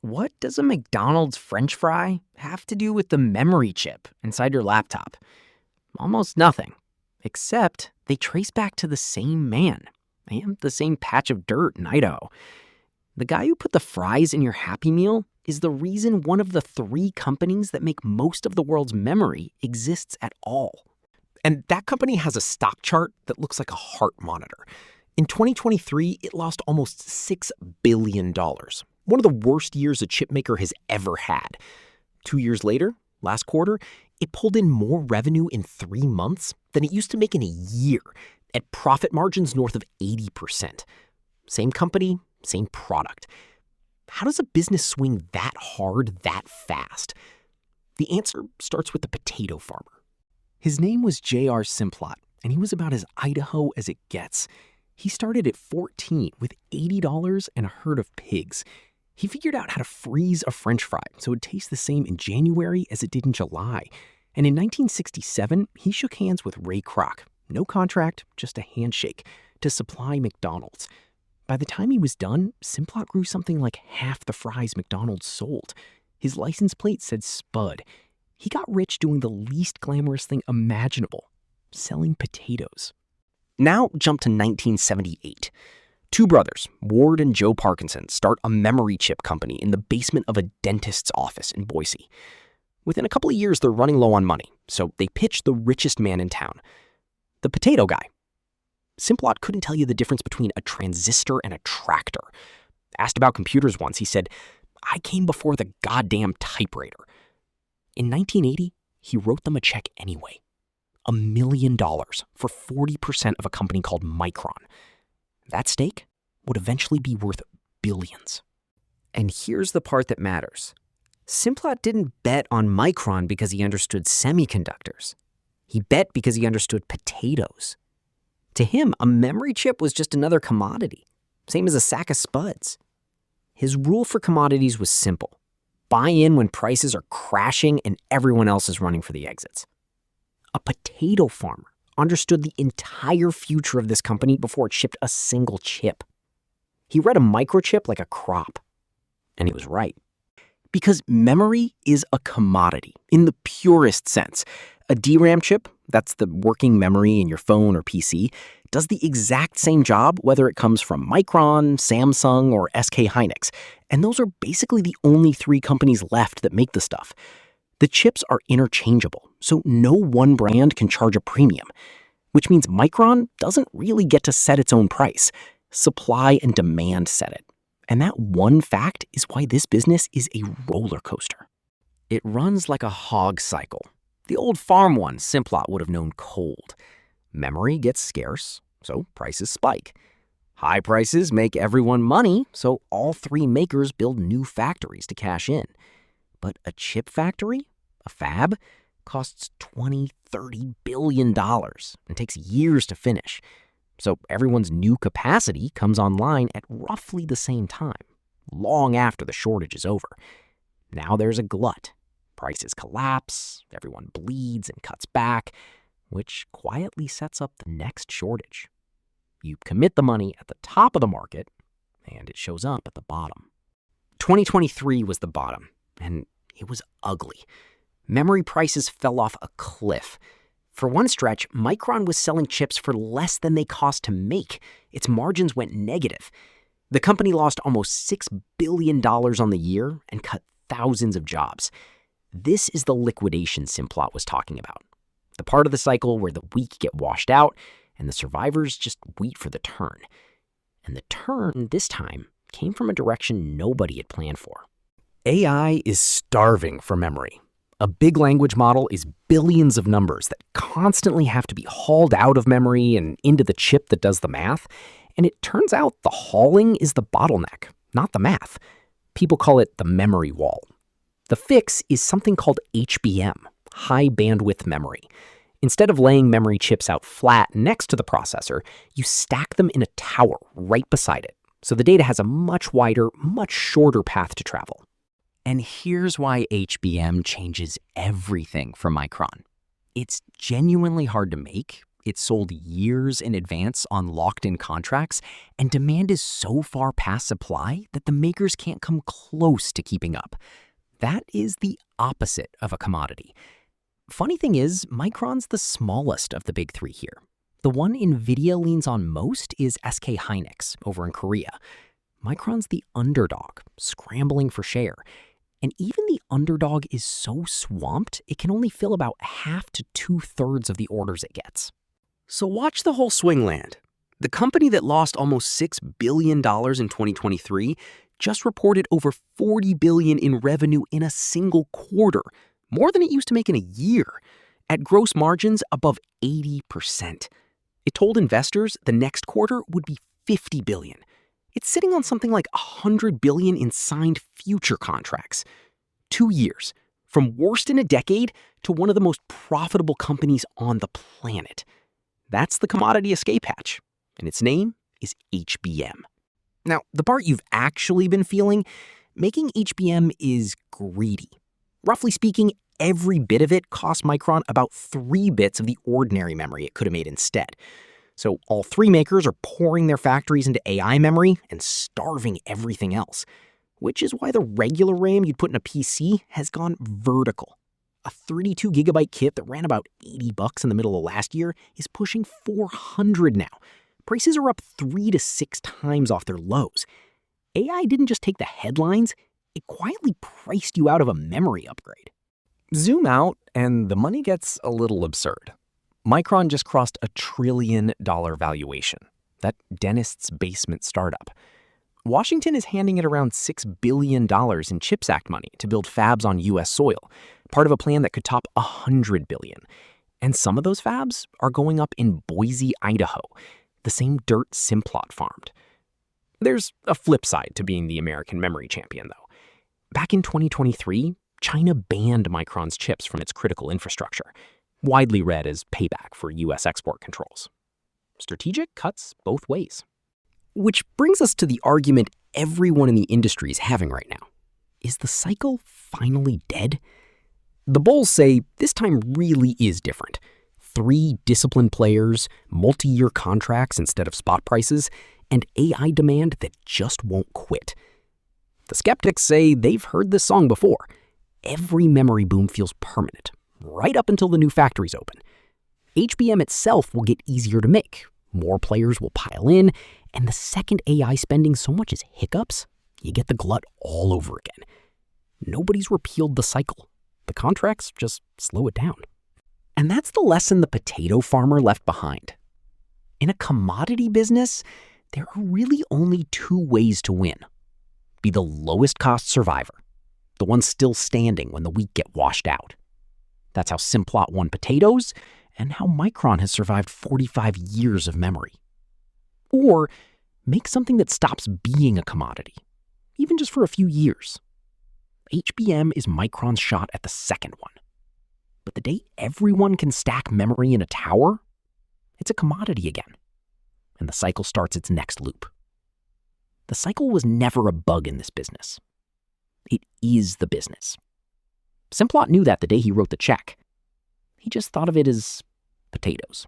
What does a McDonald's French fry have to do with the memory chip inside your laptop? Almost nothing, except they trace back to the same man and the same patch of dirt in Idaho. The guy who put the fries in your Happy Meal is the reason one of the 3 companies that make most of the world's memory exists at all. And that company has a stock chart that looks like a heart monitor. In 2023, it lost almost $6 billion. One of the worst years a chipmaker has ever had. 2 years later, last quarter, it pulled in more revenue in 3 months than it used to make in a year, at profit margins north of 80%. Same company, same product. How does a business swing that hard that fast? The answer starts with the potato farmer. His name was J.R. Simplot, and he was about as Idaho as it gets. He started at 14 with $80 and a herd of pigs. He figured out how to freeze a French fry so it would taste the same in January as it did in July. And in 1967, he shook hands with Ray Kroc. No contract, just a handshake, to supply McDonald's. By the time he was done, Simplot grew something like half the fries McDonald's sold. His license plate said Spud. He got rich doing the least glamorous thing imaginable, selling potatoes. Now jump to 1978. 2 brothers, Ward and Joe Parkinson, start a memory chip company in the basement of a dentist's office in Boise. Within a couple of years, they're running low on money, so they pitch the richest man in town, the potato guy. Simplot couldn't tell you the difference between a transistor and a tractor. Asked about computers once, he said, "I came before the goddamn typewriter." In 1980, he wrote them a check anyway. $1 million for 40% of a company called Micron. That stake would eventually be worth billions. And here's the part that matters. Simplot didn't bet on Micron because he understood semiconductors. He bet because he understood potatoes. To him, a memory chip was just another commodity, same as a sack of spuds. His rule for commodities was simple. Buy in when prices are crashing and everyone else is running for the exits. A potato farmer understood the entire future of this company before it shipped a single chip. He read a microchip like a crop. And he was right. Because memory is a commodity in the purest sense. A DRAM chip, that's the working memory in your phone or PC, does the exact same job whether it comes from Micron, Samsung, or SK Hynix. And those are basically the only 3 companies left that make the stuff. The chips are interchangeable, so no one brand can charge a premium, which means Micron doesn't really get to set its own price. Supply and demand set it. And that one fact is why this business is a roller coaster. It runs like a hog cycle. The old farm one Simplot would have known cold. Memory gets scarce, so prices spike. High prices make everyone money, so all 3 makers build new factories to cash in. But a chip factory, a fab, costs $20, $30 billion and takes years to finish. So everyone's new capacity comes online at roughly the same time, long after the shortage is over. Now there's a glut. Prices collapse, everyone bleeds and cuts back, which quietly sets up the next shortage. You commit the money at the top of the market, and it shows up at the bottom. 2023 was the bottom, and it was ugly. Memory prices fell off a cliff. For one stretch, Micron was selling chips for less than they cost to make. Its margins went negative. The company lost almost $6 billion on the year and cut thousands of jobs. This is the liquidation Simplot was talking about. The part of the cycle where the weak get washed out and the survivors just wait for the turn. And the turn, this time, came from a direction nobody had planned for. AI is starving for memory. A big language model is billions of numbers that constantly have to be hauled out of memory and into the chip that does the math. And it turns out the hauling is the bottleneck, not the math. People call it the memory wall. The fix is something called HBM, high bandwidth memory. Instead of laying memory chips out flat next to the processor, you stack them in a tower right beside it. So the data has a much wider, much shorter path to travel. And here's why HBM changes everything for Micron. It's genuinely hard to make, It's sold years in advance on locked-in contracts, and demand is so far past supply that the makers can't come close to keeping up. That is the opposite of a commodity. Funny thing is, Micron's the smallest of the big three here. The one NVIDIA leans on most is SK Hynix over in Korea. Micron's the underdog, scrambling for share. And even the underdog is so swamped, it can only fill about half to 2/3 of the orders it gets. So watch the whole swing land. The company that lost almost $6 billion in 2023 just reported over $40 billion in revenue in a single quarter, more than it used to make in a year, at gross margins above 80%. It told investors the next quarter would be $50 billion. It's sitting on something like $100 billion in signed future contracts. 2 years, from worst in a decade to one of the most profitable companies on the planet. That's the commodity escape hatch, and its name is HBM. Now, the part you've actually been feeling, making HBM is greedy. Roughly speaking, every bit of it cost Micron about 3 bits of the ordinary memory it could have made instead. So all three makers are pouring their factories into AI memory and starving everything else, which is why the regular RAM you'd put in a PC has gone vertical. A 32 gigabyte kit that ran about $80 in the middle of last year is pushing $400 now. Prices are up 3 to 6 times off their lows. AI didn't just take the headlines, it quietly priced you out of a memory upgrade. Zoom out, and the money gets a little absurd. Micron just crossed $1 trillion valuation, that dentist's basement startup. Washington is handing it around $6 billion in CHIPS Act money to build fabs on U.S. soil, part of a plan that could top $100 billion. And some of those fabs are going up in Boise, Idaho, the same dirt Simplot farmed. There's a flip side to being the American memory champion, though. Back in 2023, China banned Micron's chips from its critical infrastructure, widely read as payback for U.S. export controls. Strategic cuts both ways. Which brings us to the argument everyone in the industry is having right now. Is the cycle finally dead? The bulls say this time really is different. 3 disciplined players, multi-year contracts instead of spot prices, and AI demand that just won't quit. The skeptics say they've heard this song before. Every memory boom feels permanent, right up until the new factories open. HBM itself will get easier to make. More players will pile in, and the second AI spending so much as hiccups, you get the glut all over again. Nobody's repealed the cycle. The contracts just slow it down. And that's the lesson the potato farmer left behind. In a commodity business, there are really only 2 ways to win. Be the lowest cost survivor, the one still standing when the weak get washed out. That's how Simplot won potatoes, and how Micron has survived 45 years of memory. Or make something that stops being a commodity, even just for a few years. HBM is Micron's shot at the second one. But the day everyone can stack memory in a tower, it's a commodity again, and the cycle starts its next loop. The cycle was never a bug in this business. It is the business. Simplot knew that the day he wrote the check. He just thought of it as potatoes.